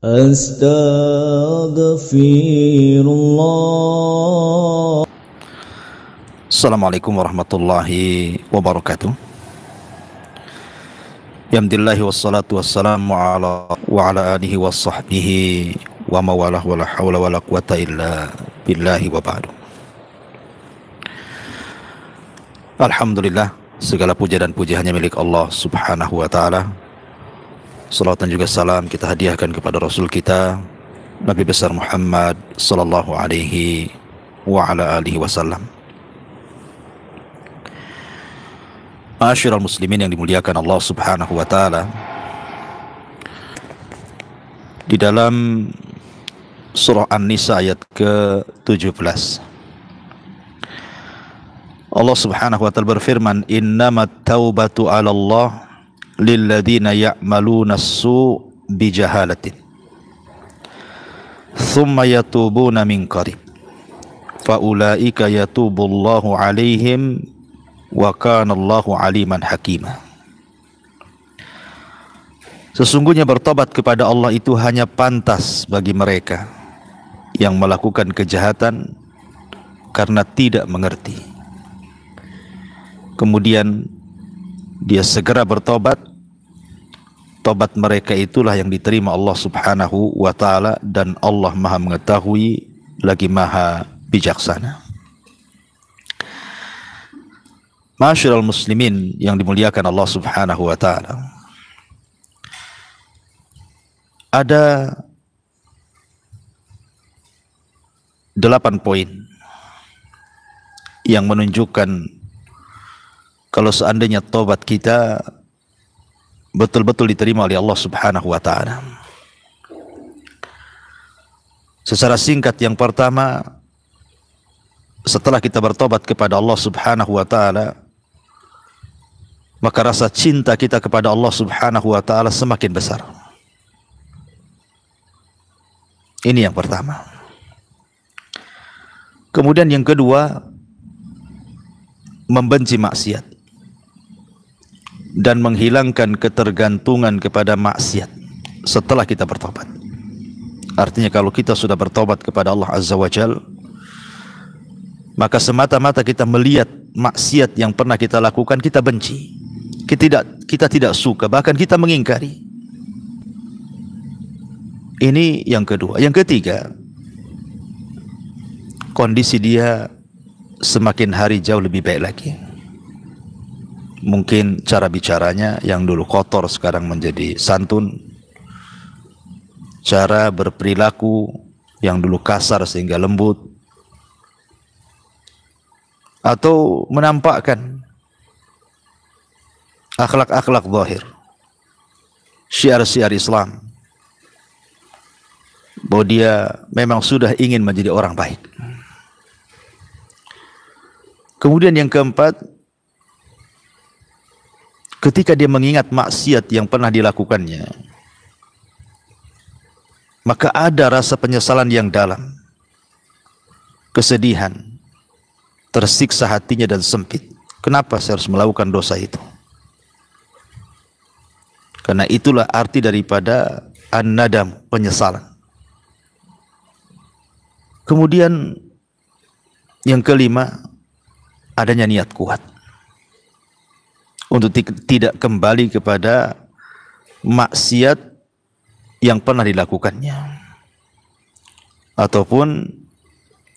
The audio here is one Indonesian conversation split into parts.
Astaghfirullah. Assalamualaikum warahmatullahi wabarakatuh. Alhamdulillah wassalatu wassalamu ala alihi wa sahbihi wa mawalah wa la hawla wa la quwata illa billahi wa ba'du. Alhamdulillah, segala puja dan puji hanya milik Allah subhanahu wa ta'ala. Salawat dan juga salam kita hadiahkan kepada Rasul kita Nabi besar Muhammad sallallahu alaihi wa ala alihi wasallam. Ma'asyiral muslimin yang dimuliakan Allah subhanahu wa ta'ala, di dalam surah An-Nisa ayat ke-17 Allah subhanahu wa ta'ala berfirman, innamat taubatu ala Allah lilladhina ya'maluna as-su' bijahalatin thumma yatubuna min qarib faulaika yatubullahu alaihim wa kana Allahu aliman hakima. Sesungguhnya bertobat kepada Allah itu hanya pantas bagi mereka yang melakukan kejahatan karena tidak mengerti. Kemudian dia segera bertobat. Tobat mereka itulah yang diterima Allah subhanahu wa ta'ala, dan Allah maha mengetahui lagi maha bijaksana. Ma'asyiral muslimin yang dimuliakan Allah subhanahu wa ta'ala, ada 8 poin yang menunjukkan kalau seandainya tobat kita betul-betul diterima oleh Allah subhanahu wa ta'ala. Secara singkat, yang pertama, setelah kita bertobat kepada Allah subhanahu wa ta'ala, maka rasa cinta kita kepada Allah subhanahu wa ta'ala semakin besar. Ini yang pertama. Kemudian yang kedua, membenci maksiat dan menghilangkan ketergantungan kepada maksiat setelah kita bertobat. Artinya kalau kita sudah bertobat kepada Allah azza wa jal, maka semata-mata kita melihat maksiat yang pernah kita lakukan, kita benci. Kita tidak suka, bahkan kita mengingkari. Ini yang kedua. Yang ketiga, kondisi dia semakin hari jauh lebih baik lagi. Mungkin cara bicaranya yang dulu kotor sekarang menjadi santun. Cara berperilaku yang dulu kasar sehingga lembut. Atau menampakkan akhlak-akhlak zahir, syiar-syiar Islam, bahwa dia memang sudah ingin menjadi orang baik. Kemudian yang keempat, ketika dia mengingat maksiat yang pernah dilakukannya, maka ada rasa penyesalan yang dalam, kesedihan, tersiksa hatinya dan sempit. Kenapa saya harus melakukan dosa itu? Karena itulah arti daripada an-nadam, penyesalan. Kemudian yang kelima, adanya niat kuat untuk tidak kembali kepada maksiat yang pernah dilakukannya. Ataupun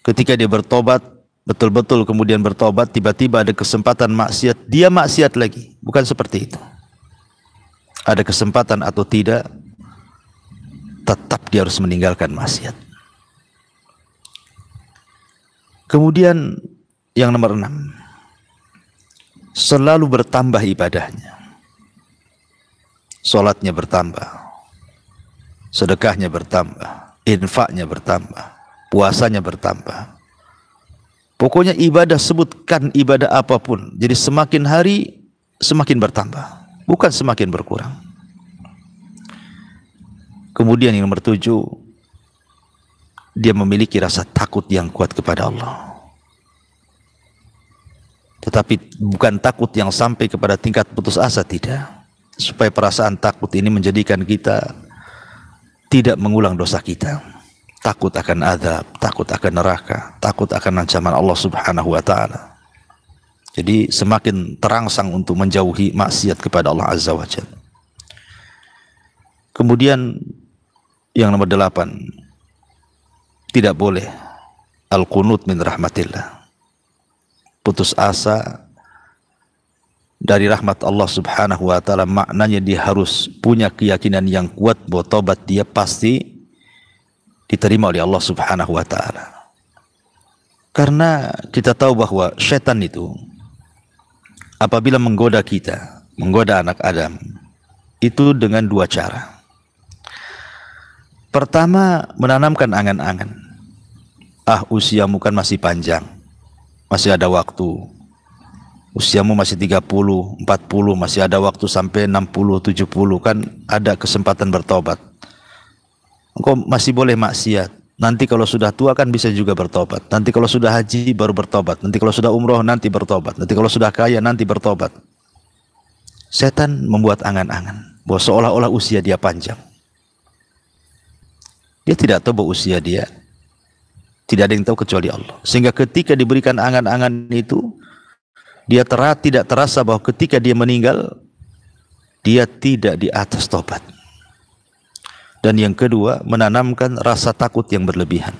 ketika dia bertobat, betul-betul kemudian bertobat, tiba-tiba ada kesempatan maksiat, dia maksiat lagi. Bukan seperti itu. Ada kesempatan atau tidak, tetap dia harus meninggalkan maksiat. Kemudian yang nomor 6, selalu bertambah ibadahnya. Salatnya bertambah, sedekahnya bertambah, infaknya bertambah, puasanya bertambah. Pokoknya ibadah, sebutkan ibadah apapun, jadi semakin hari semakin bertambah, bukan semakin berkurang. Kemudian yang nomor 7, dia memiliki rasa takut yang kuat kepada Allah. Tetapi bukan takut yang sampai kepada tingkat putus asa, tidak. Supaya perasaan takut ini menjadikan kita tidak mengulang dosa kita, takut akan azab, takut akan neraka, takut akan ancaman Allah Subhanahu wa taala. Jadi semakin terangsang untuk menjauhi maksiat kepada Allah Azza wa Jalla. Kemudian yang nomor 8, tidak boleh al-qunut min rahmatillah, putus asa dari rahmat Allah Subhanahu wa taala. Maknanya dia harus punya keyakinan yang kuat bahwa tobat dia pasti diterima oleh Allah Subhanahu wa taala. Karena kita tahu bahwa setan itu apabila menggoda kita, menggoda anak Adam, itu dengan 2 cara. Pertama, menanamkan angan-angan. Usiamu kan masih panjang, masih ada waktu. Usiamu masih 30, 40, masih ada waktu sampai 60, 70, kan ada kesempatan bertobat. Engkau masih boleh maksiat. Nanti kalau sudah tua kan bisa juga bertobat. Nanti kalau sudah haji baru bertobat. Nanti kalau sudah umroh nanti bertobat. Nanti kalau sudah kaya nanti bertobat. Setan membuat angan-angan bahwa seolah-olah usia dia panjang. Dia tidak tahu bahwa usia dia tidak ada yang tahu kecuali Allah. Sehingga ketika diberikan angan-angan itu, dia tidak terasa bahwa ketika dia meninggal, dia tidak di atas tobat. Dan yang kedua, menanamkan rasa takut yang berlebihan.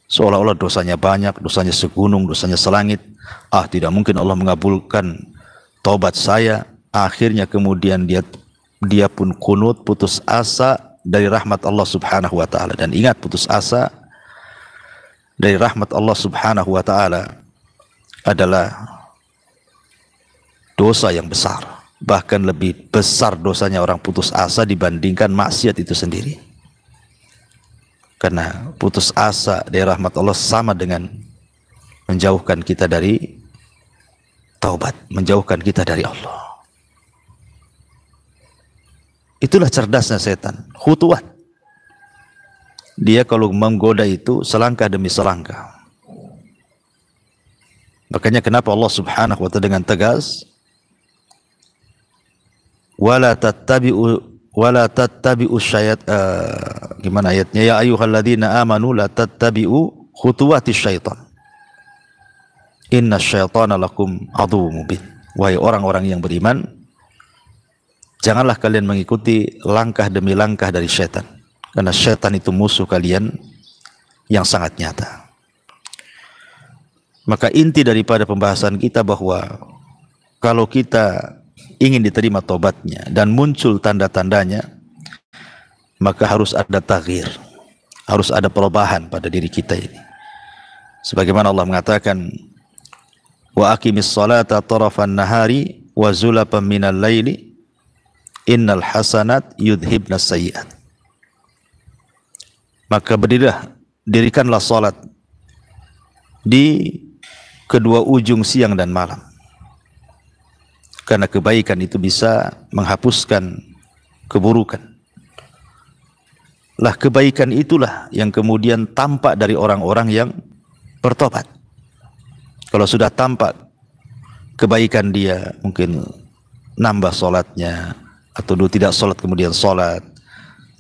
Seolah-olah dosanya banyak, dosanya segunung, dosanya selangit. Tidak mungkin Allah mengabulkan tobat saya. Akhirnya kemudian dia pun kunut, putus asa dari rahmat Allah Subhanahu wa taala. Dan ingat, putus asa dari rahmat Allah Subhanahu wa taala adalah dosa yang besar. Bahkan lebih besar dosanya orang putus asa dibandingkan maksiat itu sendiri. Karena putus asa dari rahmat Allah sama dengan menjauhkan kita dari taubat, menjauhkan kita dari Allah. Itulah cerdasnya setan, khutuwat. Dia kalau menggoda itu selangkah demi selangkah. Makanya kenapa Allah Subhanahu wa taala dengan tegas, wala tattabi'u syayat, gimana ayatnya, ya ayyuhalladzina amanu la tattabi'u khutuwati syaitan inna syaitana lakum aduwwum mubin. Wahai orang-orang yang beriman, janganlah kalian mengikuti langkah demi langkah dari syaitan, karena syaitan itu musuh kalian yang sangat nyata. Maka inti daripada pembahasan kita bahwa kalau kita ingin diterima tobatnya dan muncul tanda-tandanya, maka harus ada taghyir, harus ada perubahan pada diri kita ini. Sebagaimana Allah mengatakan, wa aqimis salata tarafan nahari wa zulafan minal laili innal hasanat yudhibnas sayyi'at. Maka dirikanlah salat di kedua ujung siang dan malam, karena kebaikan itu bisa menghapuskan keburukan. Lah kebaikan itulah yang kemudian tampak dari orang-orang yang bertobat. Kalau sudah tampak kebaikan dia, mungkin nambah sholatnya, atau dulu tidak sholat kemudian sholat,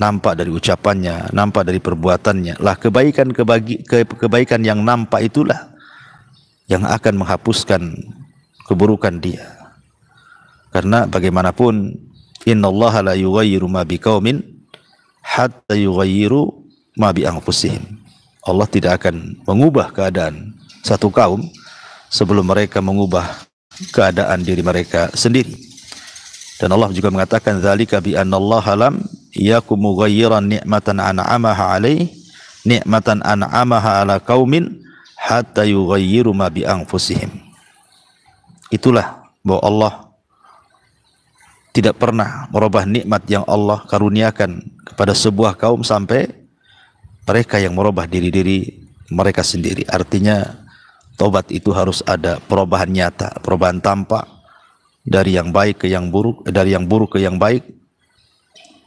nampak dari ucapannya, nampak dari perbuatannya. Lah kebaikan yang nampak itulah yang akan menghapuskan keburukan dia. Karena bagaimanapun, innallaha la yughayyiru ma biqaumin hatta yughayyiru ma bi anfusihim. Allah tidak akan mengubah keadaan satu kaum sebelum mereka mengubah keadaan diri mereka sendiri. Dan Allah juga mengatakan, dzalika bi annallaha lam yakum mughayyiran ni'matan an'amaha 'alaihi ni'matan an'amaha 'ala qaumin hatta yughayyiru ma bi anfusihim. Itulah bahwa Allah tidak pernah merubah nikmat yang Allah karuniakan kepada sebuah kaum sampai mereka yang merubah diri-diri mereka sendiri. Artinya tobat itu harus ada perubahan nyata, perubahan tampak dari yang baik ke yang buruk, dari yang buruk ke yang baik,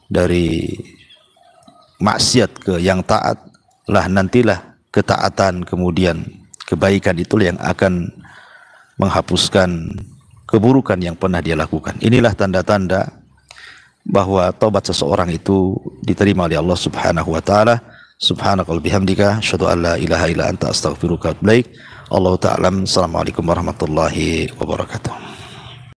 dari maksiat ke yang taat. Lah nantilah ketaatan kemudian kebaikan itulah yang akan menghapuskan keburukan yang pernah dia lakukan. Inilah tanda-tanda bahwa taubat seseorang itu diterima oleh Allah Subhanahu wa taala. Subhanakallahumma bihamdika asyhadu an la ilaha illa anta astaghfiruka wa atubu ilaik. Allahu ta'ala. Assalamualaikum warahmatullahi wabarakatuh.